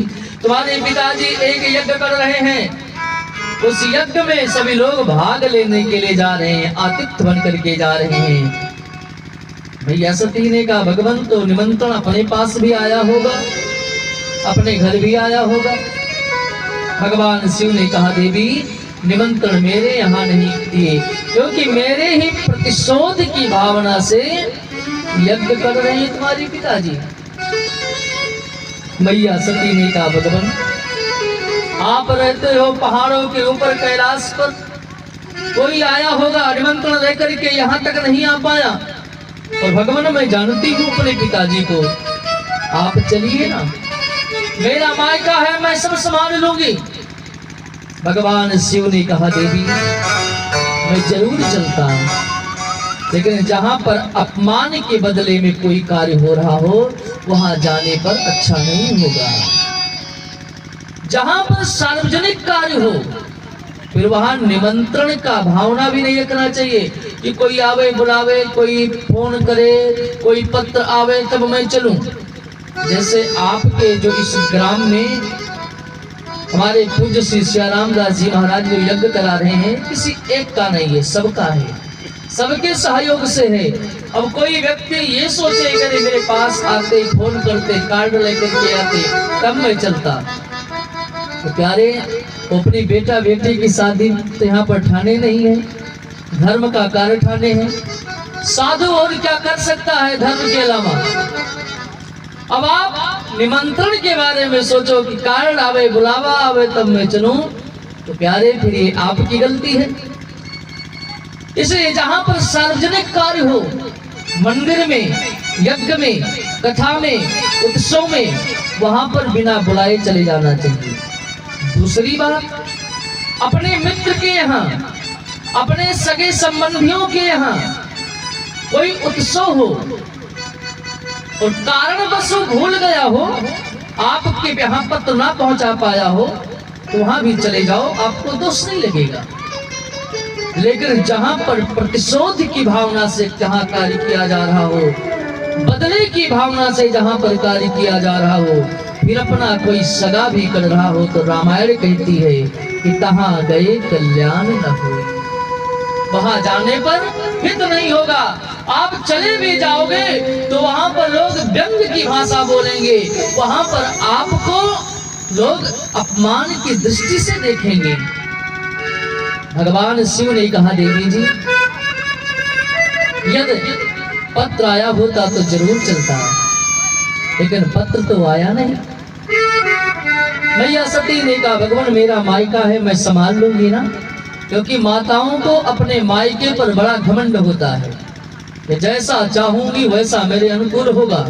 तुम्हारे पिताजी एक यज्ञ कर रहे हैं, उस यज्ञ में सभी लोग भाग लेने के लिए जा रहे हैं, आतिथ्य बन करके जा रहे हैं। भैया सती ने कहा, भगवान तो निमंत्रण अपने पास भी आया होगा, अपने घर भी आया होगा। भगवान शिव ने कहा, देवी निमंत्रण मेरे यहाँ नहीं दिए, क्योंकि मेरे ही प्रतिशोध की भावना से यज्ञ कर रहे हैं तुम्हारे पिताजी। मैया सती ने कहा, भगवान आप रहते हो पहाड़ों के ऊपर कैलाश पर, कोई आया होगा निमंत्रण लेकर के यहाँ तक नहीं आ पाया, और भगवान मैं जानती हूँ अपने पिताजी को, आप चलिए ना, मेरा मायका है, मैं सब संभाल लूंगी। भगवान शिव ने कहा, देवी मैं जरूर चलता हूँ, लेकिन जहां पर अपमान के बदले में कोई कार्य हो रहा हो वहां जाने पर अच्छा नहीं होगा। जहां पर सार्वजनिक कार्य हो फिर वहां निमंत्रण का भावना भी नहीं रखना चाहिए कि कोई आवे बुलावे, कोई फोन करे, कोई पत्र आवे तब मैं चलूं। जैसे आपके जो इस ग्राम में हमारे पूज्य श्री सियाराम दास जी महाराज जो यज्ञ करा रहे हैं, किसी एक का नहीं है, सबका है, सबके सहयोग से है। अब कोई व्यक्ति ये सोचे कि मेरे पास आते, फोन करते, कार्ड लेकर के आते तब मैं चलता, तो प्यारे अपनी बेटा बेटी की शादी तो यहाँ पर ठाने नहीं है, धर्म का कार्य ठाने हैं। साधु और क्या कर सकता है धर्म के अलावा? अब आप निमंत्रण के बारे में सोचो कि कारण आवे, बुलावा आवे तब मैं चलूं, तो प्यारे फिर ये आपकी गलती है। इसलिए जहां पर सार्वजनिक कार्य हो, मंदिर में, यज्ञ में, कथा में, उत्सव में, वहां पर बिना बुलाए चले जाना चाहिए। दूसरी बात, अपने मित्र के यहाँ, अपने सगे संबंधियों के यहाँ कोई उत्सव हो और कारणवश भूल गया हो, आपके यहाँ पत्र ना पहुंचा पाया हो, तो वहां भी चले जाओ, आपको दोष नहीं लगेगा। लेकिन जहां पर प्रतिशोध की भावना से जहां कार्य किया जा रहा हो, बदले की भावना से जहां पर कार्य किया जा रहा हो, फिर अपना कोई सगा भी कर रहा हो, तो रामायण कहती है कि तहां गए कल्याण न हो। वहां जाने पर हित नहीं होगा। आप चले भी जाओगे तो वहां पर लोग व्यंग की भाषा बोलेंगे, वहां पर आपको लोग अपमान की दृष्टि से देखेंगे। भगवान शिव ने कहा, देवी जी यदि पत्र आया होता तो जरूर चलता, लेकिन पत्र तो आया नहीं। मैया सती ने कहा, भगवान मेरा मायका है, मैं संभाल लूंगी ना, क्योंकि माताओं को अपने मायके पर बड़ा घमंड होता है कि जैसा चाहूंगी वैसा मेरे अनुकूल होगा।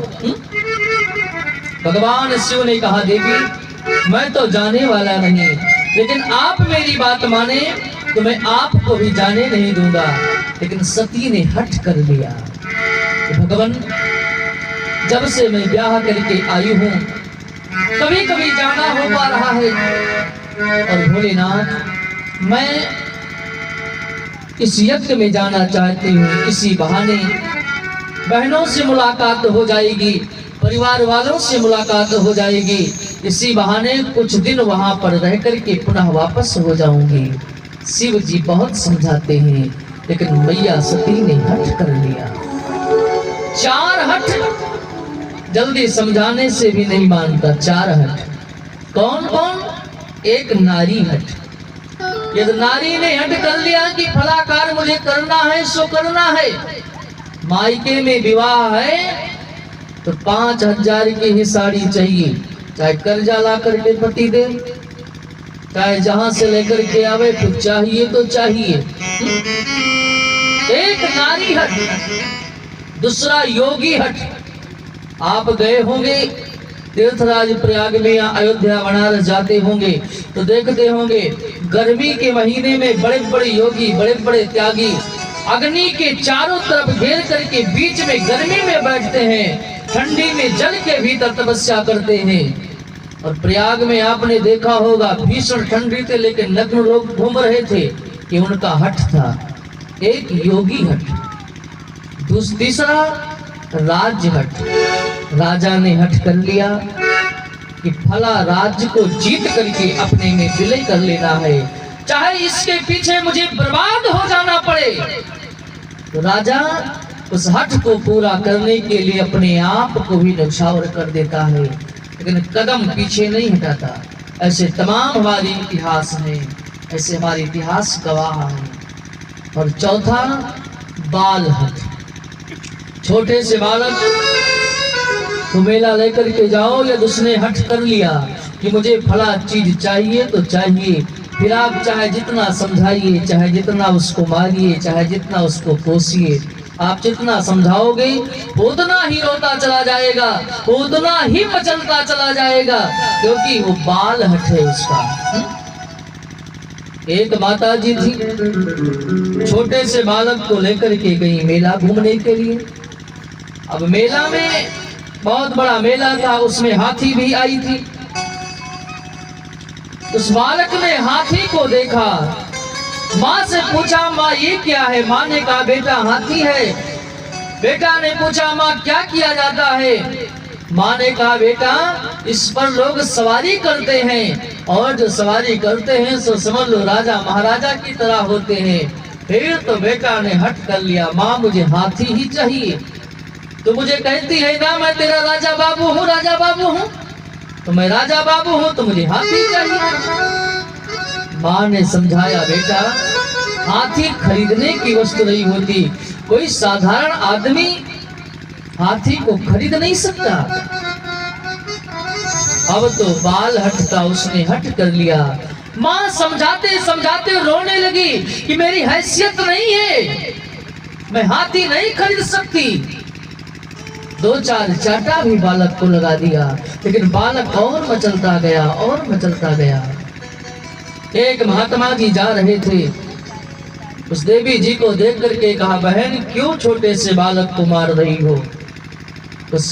भगवान शिव ने कहा, देवी मैं तो जाने वाला नहीं, लेकिन आप मेरी बात माने तो मैं आपको भी जाने नहीं दूंगा। लेकिन सती ने हठ कर लिया। भगवान, जब से मैं ब्याह करके आई हूँ कभी कभी जाना हो पा रहा है, और भोलेनाथ मैं इस यज्ञ में जाना चाहती हूँ। इसी बहाने बहनों से मुलाकात हो जाएगी, परिवार वालों से मुलाकात हो जाएगी, इसी बहाने कुछ दिन वहां पर रह करके पुनः वापस हो जाऊंगी। शिव जी बहुत समझाते हैं, लेकिन मैया सती ने हठ कर लिया। 4 हठ, जल्दी समझाने से भी नहीं मानता। 4 हठ। कौन कौन? एक नारी हठ। यदि नारी ने हठ कर लिया कि फला कार्य मुझे करना है सो करना है, मायके में विवाह है तो 5000 की ही साड़ी चाहिए, चाहे कर्जा ला करके पति दे, चाहे जहां से लेकर के आवे तो चाहिए तो चाहिए। एक नारी हट। दूसरा योगी हट। आप गए होंगे तीर्थराज प्रयाग में या अयोध्या बनारस जाते होंगे तो देखते होंगे गर्मी के महीने में बड़े बड़े योगी, बड़े बड़े त्यागी अग्नि के चारों तरफ घेर करके बीच में गर्मी में बैठते हैं, ठंडी में जल के भीतर तपस्या करते हैं। और प्रयाग में आपने देखा होगा भीषण ठंडी थे लेकिन नग्न लोग घूम रहे थे, कि उनका हठ था। एक योगी हठ। तीसरा राज्य हठ। राजा ने हठ कर लिया कि फला राज्य को जीत करके अपने में विलय कर लेना है, चाहे इसके पीछे मुझे बर्बाद हो जाना पड़े। तो राजा उस हठ को पूरा करने के लिए अपने आप को भी न्यौछावर कर देता है, लेकिन कदम पीछे नहीं हटाता। ऐसे तमाम हमारे इतिहास हैं, ऐसे हमारे इतिहास गवाह हैं। और चौथा बाल हठ। छोटे से बालक को मेला लेकर के जाओ, या उसने हठ कर लिया कि मुझे फला चीज चाहिए तो चाहिए, फिर आप चाहे जितना समझाइए, चाहे जितना उसको मारिए, चाहे जितना उसको कोसिए, आप जितना समझाओगे उतना ही रोता चला जाएगा, उतना ही मचलता चला जाएगा, क्योंकि वो बाल हठ है उसका। एक माता जी थी, छोटे से बालक को लेकर के गई मेला घूमने के लिए। अब मेला में बहुत बड़ा मेला था, उसमें हाथी भी आई थी। उस बालक ने हाथी को देखा, माँ से पूछा माँ ये क्या है? माँ ने कहा बेटा हाथी है। बेटा ने पूछा माँ क्या किया जाता है? माँ ने कहा बेटा इस पर लोग सवारी करते हैं, और जो सवारी करते हैं सो समझ लो राजा महाराजा की तरह होते हैं। फिर तो बेटा ने हट कर लिया, माँ मुझे हाथी ही चाहिए। तो मुझे कहती है ना मैं तेरा राजा बाबू हूँ, राजा बाबू हूँ, तो मैं राजा बाबू हूँ तो मुझे हाथी चाहिए। माँ ने समझाया बेटा हाथी खरीदने की वस्तु नहीं होती, कोई साधारण आदमी हाथी को खरीद नहीं सकता। अब तो बाल हटता उसने हट कर लिया। माँ समझाते समझाते रोने लगी कि मेरी हैसियत नहीं है, मैं हाथी नहीं खरीद सकती। 2-4 चाटा भी बालक को लगा दिया, लेकिन बालक और मचलता गया और मचलता गया। एक महात्मा जी जा रहे थे, उस देवी जी को देख करके कहा बहन क्यों छोटे से बालक को मार रही हो? उस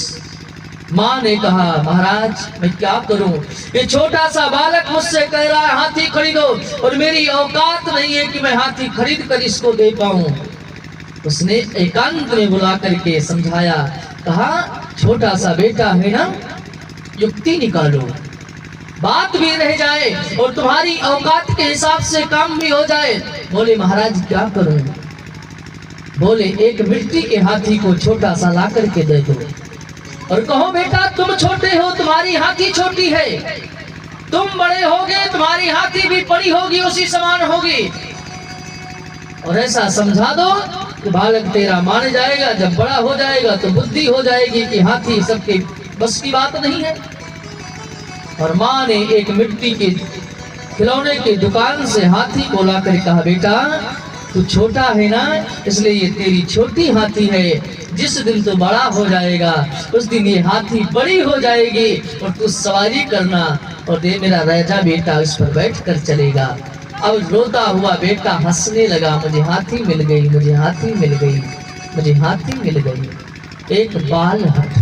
माँ ने कहा महाराज मैं क्या करूं, ये छोटा सा बालक मुझसे कह रहा है हाथी खरीदो, और मेरी औकात नहीं है कि मैं हाथी खरीद कर इसको दे पाऊं। उसने एकांत में बुला करके समझाया, कहा छोटा सा बेटा है ना, युक्ति निकालो, बात भी रह जाए और तुम्हारी औकात के हिसाब से काम भी हो जाए। बोले महाराज क्या करूं? बोले एक मिट्टी के हाथी को छोटा सा ला करके दे दो और कहो बेटा तुम छोटे हो तुम्हारी हाथी छोटी है, तुम बड़े होगे तुम्हारी हाथी भी बड़ी होगी उसी समान होगी। और ऐसा समझा दो कि बालक तेरा मान जाएगा, जब बड़ा हो जाएगा तो बुद्धि हो जाएगी कि हाथी सबके बस की बात नहीं है। और माँ ने एक मिट्टी के खिलौने की दुकान से हाथी को लाकर कहा बेटा तू छोटा है ना, इसलिए ये तेरी छोटी हाथी है, जिस दिन तू बड़ा हो जाएगा उस दिन ये हाथी बड़ी हो जाएगी और तू सवारी करना और दे मेरा राजा बेटा इस पर बैठ कर चलेगा। अब रोता हुआ बेटा हंसने लगा, मुझे हाथी मिल गई, मुझे हाथी मिल गई, मुझे हाथी मिल गई। एक बाल हठ।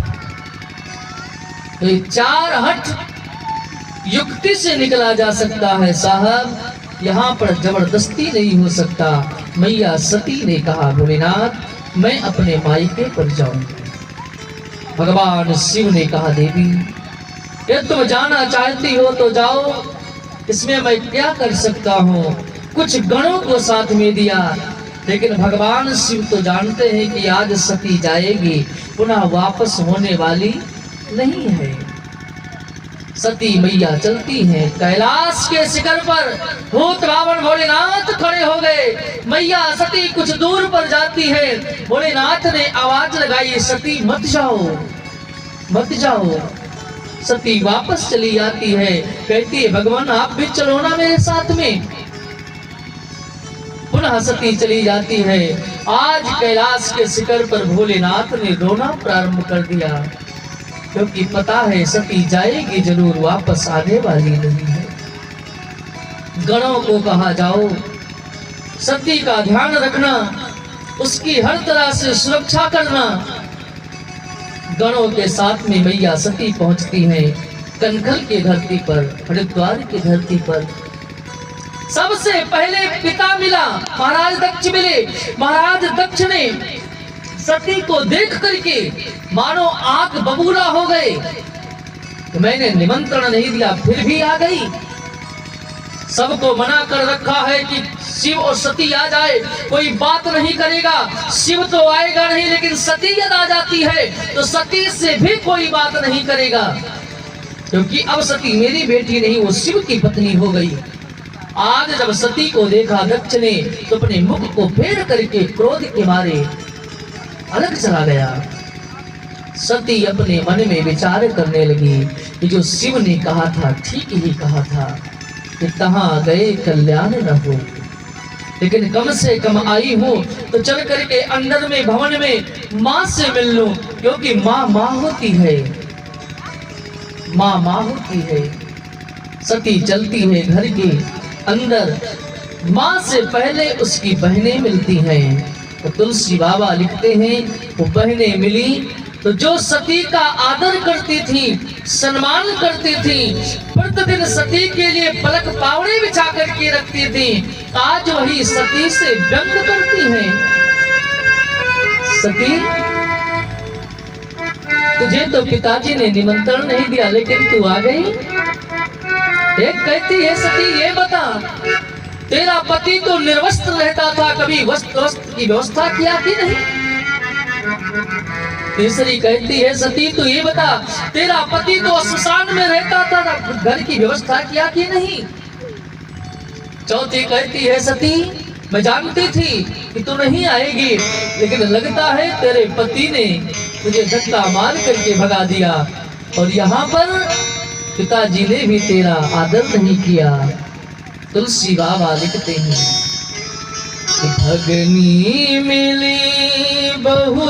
तो ये 4 हठ युक्ति से निकला जा सकता है साहब, यहाँ पर जबरदस्ती नहीं हो सकता। मैया सती ने कहा भोलेनाथ मैं अपने मायके पर जाऊं। भगवान शिव ने कहा देवी ये तुम जाना चाहती हो तो जाओ, इसमें मैं क्या कर सकता हूँ। कुछ गणों को साथ में दिया, लेकिन भगवान शिव तो जानते हैं कि आज सती जाएगी, पुनः वापस होने वाली नहीं है। सती मैया चलती हैं, कैलाश के शिखर पर भूत रावण भोलेनाथ खड़े हो गए। मैया सती कुछ दूर पर जाती है, भोलेनाथ ने आवाज लगाई सती मत जाओ मत जाओ। सती वापस चली जाती है, कहती है भगवान आप भी चलो ना मेरे साथ में। पुनः सती चली जाती है। आज कैलाश के शिखर पर भोलेनाथ ने रोना प्रारंभ कर दिया, क्योंकि पता है सती जाएगी जरूर, वापस आने वाली नहीं है। गणों को कहा जाओ सती का ध्यान रखना, उसकी हर तरह से सुरक्षा करना। गणों के साथ में मैया सती पहुंचती हैं कनखल की धरती पर, हरिद्वार की धरती पर। सबसे पहले पिता मिला, महाराज दक्ष मिले। महाराज दक्ष ने सती को देख करके मानो आंख बबूला हो गए। तो मैंने निमंत्रण नहीं दिया फिर भी आ गई। सबको मना कर रखा है कि शिव और सती आ जाए, कोई बात नहीं करेगा। शिव तो आएगा नहीं, लेकिन सती यदि आ जाती है तो सती से भी कोई बात नहीं करेगा, क्योंकि अब सती मेरी बेटी नहीं, वो शिव की पत्नी हो गई। आज जब सती को देखा दक्ष ने तो अपने मुख को फेर करके क्रोध के मारे अलग चला गया। सती अपने मन में विचार करने लगी कि जो शिव ने कहा था ठीक ही कहा था कि तहां गए कल्याण न हो, लेकिन कम से कम आई हूं तो चल करके अंदर में भवन में माँ से मिल लूं, क्योंकि माँ माँ होती है, माँ माँ होती है। सती चलती है घर के अंदर, माँ से पहले उसकी बहनें मिलती हैं। तो तुलसी बाबा लिखते हैं वो बहनें मिली तो जो सती का आदर करती थी, सम्मान करती थी, प्रतिदिन सती के लिए पलक पावड़े बिछा करके रखती थी, आज वही सती से व्यंग करती हैं। सती तुझे तो पिताजी ने निमंत्रण नहीं दिया, लेकिन तू आ गई। एक कहती है सती ये बता तेरा पति तो निर्वस्त्र रहता था, कभी वस्त्र की व्यवस्था किया कि नहीं। तीसरी कहती है सती तू ये बता तेरा पति तो श्मशान में रहता था, घर की व्यवस्था किया कि नहीं। चौथी कहती है सती मैं जानती थी कि तू नहीं आएगी, लेकिन लगता है तेरे पति ने तुझे धक्का मार करके भगा दिया, और यहाँ पर पिताजी ने भी तेरा आदर नहीं किया। तुलसी बाबा लिखते हैं कि भगनी मिली बहु